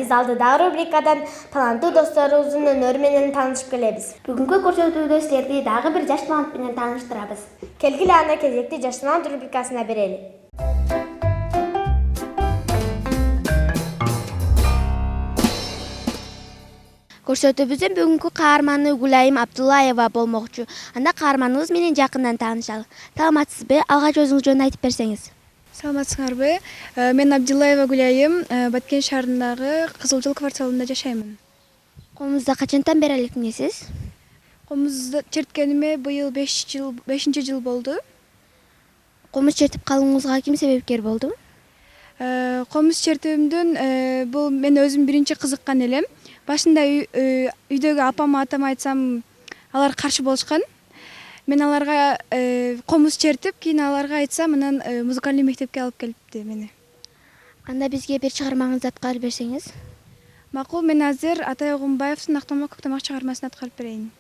биз алдыдагы рубрикадан таланттуу досторубуздун өнөрү менен таанышып келебиз. Бүгүнкү көрсөтүүдө силерди дагы бир жаш талант менен тааныштырабыз. Келгиле аны кезекти жаш талант рубрикасына берели. Көрсөтүүбүздүн бүгүнкү каарманы Гүлайым Абдуллаева болмокчу. Анда каарманыбыз менен жакындан таанышалы. Саламатсызбы? Алгач өзүңүз жөнүндө айтып берсеңиз. Саламатсыңарбы? Мен Абдуллаева Гүлайым, Баткен шаарындагы Кызыл Жол кварталында жашаймын. Комузда качантан бери электинесиз? Комузду черткениме быйыл 5-нчи жыл болду. Комуз чертип калууңузга ким себепкер болду? Комуз чертүүмдүн бул мен өзүм биринчи кызыккан элем. Башында үйдөгү апама атама айтсам, алар каршы болушкан. Мен аларга комуз чертип, кийин аларга айтсам, анан музыкалдык мектепке алып келипти мени. Анда бизге бир чыгармаңызды аткарып берсеңиз. Макул, мен азыр Атай Огунбаевдин Актамак Көктамак чыгармасын аткарып берейин.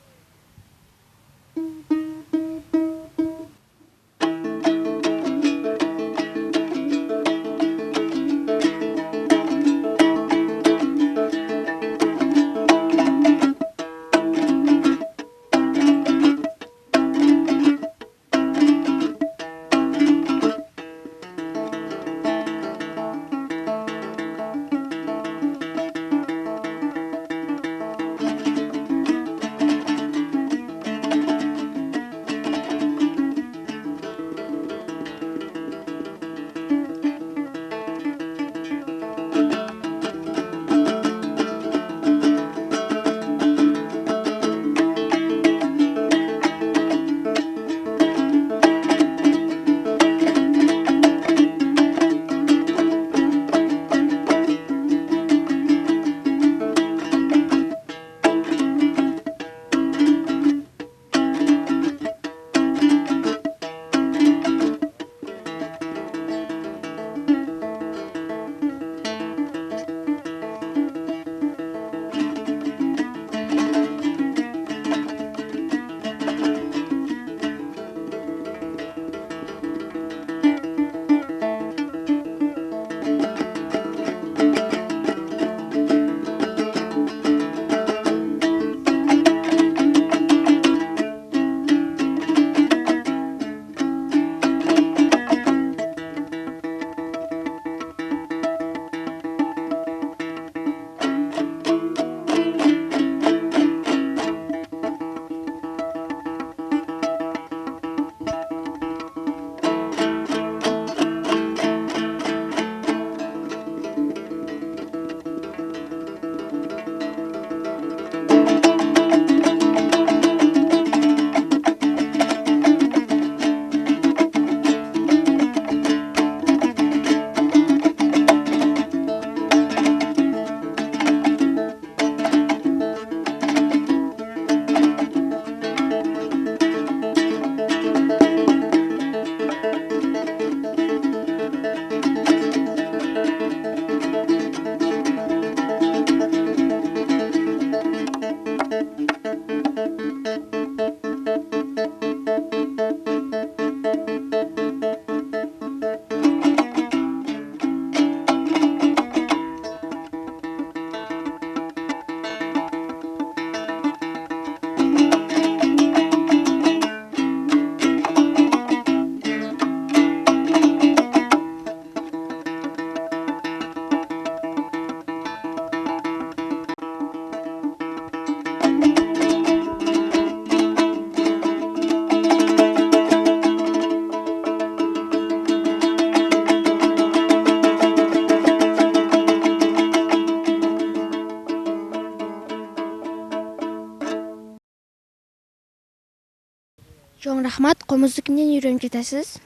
Чоң рахмат. Комузду кимден үйрөнүп жатасыз?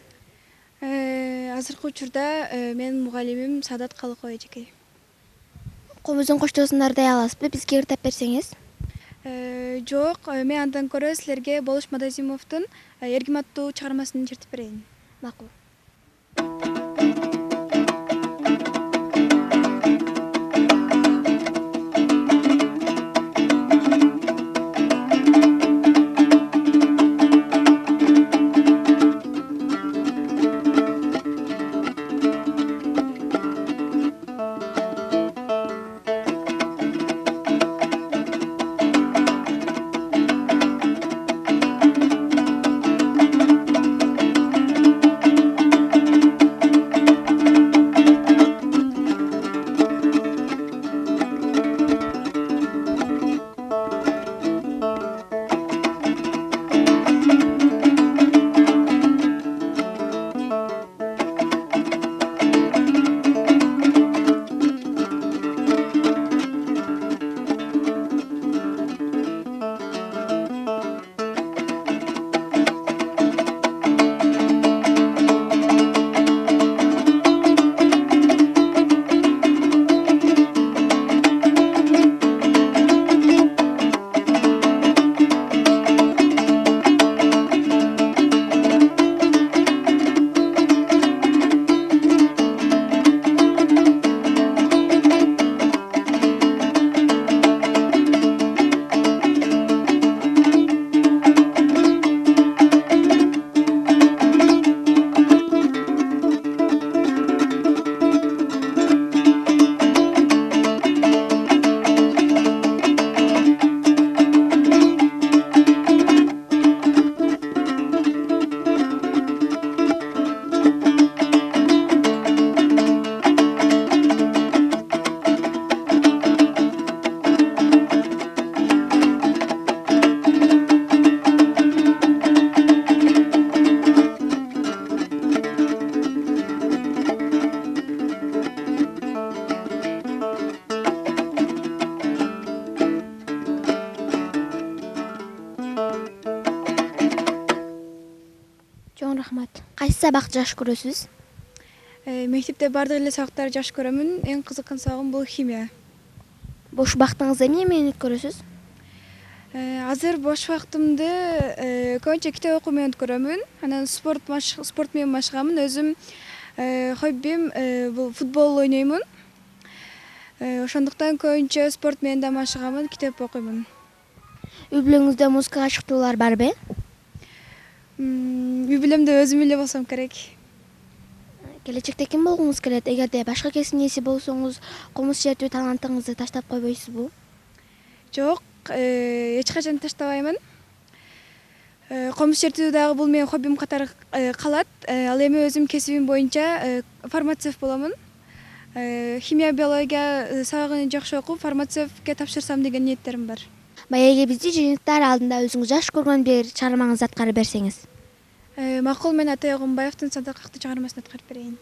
Азыркы учурда менин мугалимим Саадат Калыкова эжеке. Комуздун коштоосун дардай аласызбы? Бизге ырдап берсеңиз. Жок, мен андан көрө силерге Болуш Мадазимовдун Эргим аттуу чыгармасын чертип берейин. Макул. сабакты жакшы көрөсүз? Мектепте бардык эле сабактарды жакшы көрөмүн. Эң кызыккан сабагым бул химия. Бош убактыңызда эмне өткөрөсүз? Азыр бош убактымды көбүнчө китеп окуу менен өткөрөмүн. Анан спорт менен машыгамын. Өзүм хоббим бул футбол ойноймун. Ошондуктан көбүнчө спорт менен да машыгамын, китеп окуймун. Үй бүлөңүздө музыкага чыктуулар барбы? Үй бүлөмдө өзүм эле болсом керек. Келечекте ким болгуңуз келет? Эгерде башка кесиптин ээси болсоңуз, комуз чертүү талантыңызды таштап койбойсузбу? Жок, эч качан таштабаймын. Комуз чертүү дагы бул менин хоббим катары калат. Ал эми өзүм кесибим боюнча фармацевт боломун. Химия, биология сабагын жакшы окуп, фармацевтке тапшырсам деген ниеттерим бар. Баягы бизди жыйынтыктар алдында өзүңүз жакшы көргөн бир чыгармаңызды аткарып берсеңиз. Макул, мен Атай Огунбаевдин Садакакты чыгармасын аткарып берейин.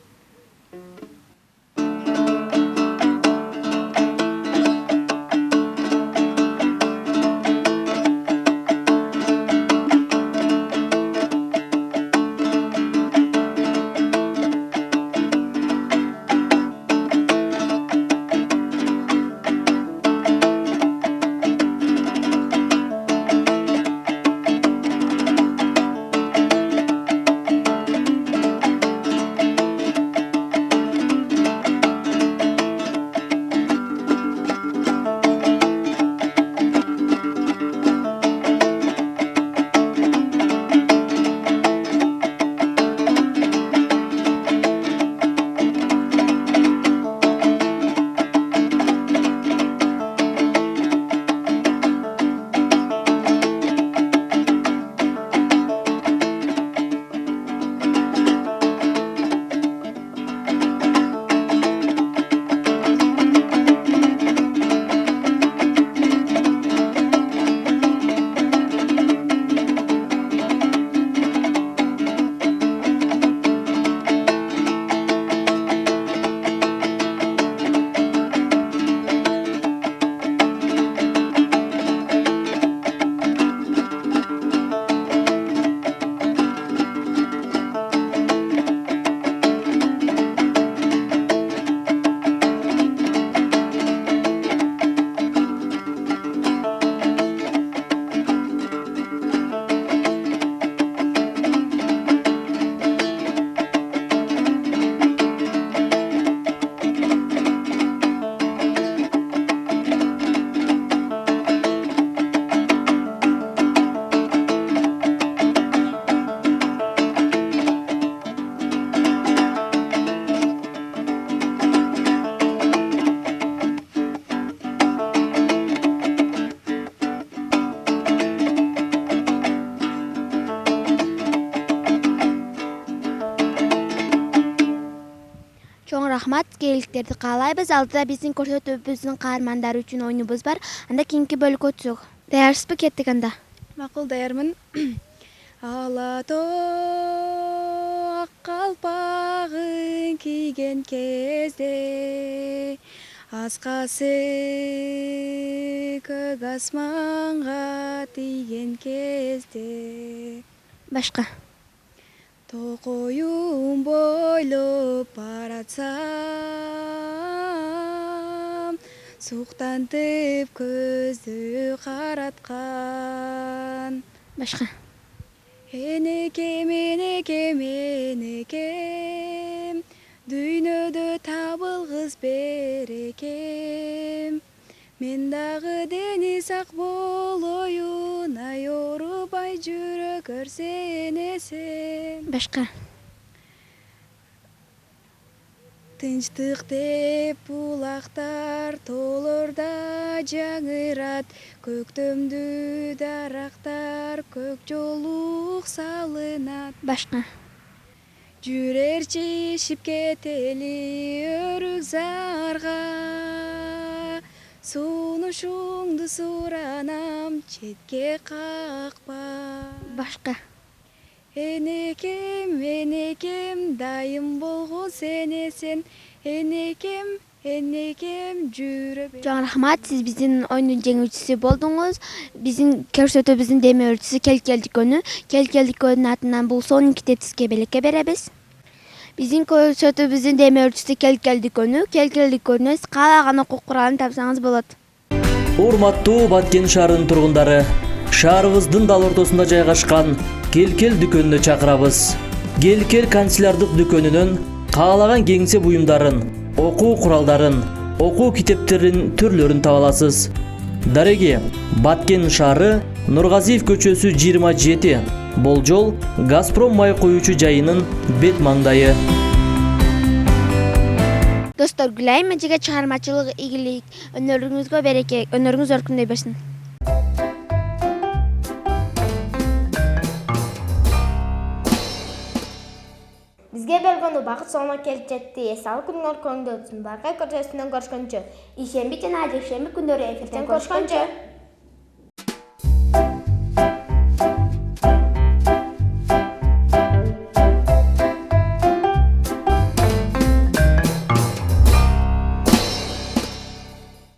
Чоң рахмат, келиңиздерди каалайбыз. Алдыда биздин көрсөтүүбүздүн каармандары үчүн оюнубуз бар. Анда кийинки бөлүккө өтсөк. Даярсызбы? Кеттик анда. Макул, даярмын. Ала тоо ак калпагын кийген кезде, аскасы көк асманга тийген кезде. Башка. Токоюн бойлоп баратсам, суктантып көздү караткан. Башка. Энекем, энекем, энекем, дүйнөдө табылгыс берекем. Мен дагы дени сак болоюн, ай оорубай жүрөк өрсенесем. Башка. Тынчтык деп булактар тоолорда жаңырат, көктөмдү дарактар көк жолук салынат. Башка. Жүрерчи шипкетели өрүк зарга, сунушуңду суранам, четке какпа. Башка. Энекем, энекем, дайым болгон сенесен, энекем, энекем жүрө бер. Чоң рахмат, сиз биздин оюндун жеңүүчүсү болдуңуз. Биздин көрсөтүүбүздүн демөөрчүсү Келкелдикөнү атынан бул сонун китепти сизге белекке беребиз. Биздин көрсөтүүбүздүн демөөрчүсү Келкел дүкөнү каалаган окуу куралын тапсаңыз болот. Урматтуу Баткен шаарынын тургундары, шаарыбыздын дал ортосунда жайгашкан Келкел дүкөнүнө чакырабыз. Келкел канцелярлык дүкөнүнөн каалаган кеңсе буюмдарын, окуу куралдарын, окуу китептерин түрлөрүн таба аласыз. Дареги, Баткен шаары, Нургазиев көчөсү 27. Болжол Газпром май коюучу жайынын бет маңдайы. Достор, Гүлайым эжеге чыгармачылык ийгилик, өнөрүңүзгө береке, өнөрүңүз өркүндөй берсин. Бизге берген убакыт соңуна келип жетти. Эс алып күнүңөр көңүлдүү өтсүн. Баркай көрсөтүүсүнөн көрүшкөнчө, ишемби жана жекшемби күндөрү эфирден көрүшкөнчө.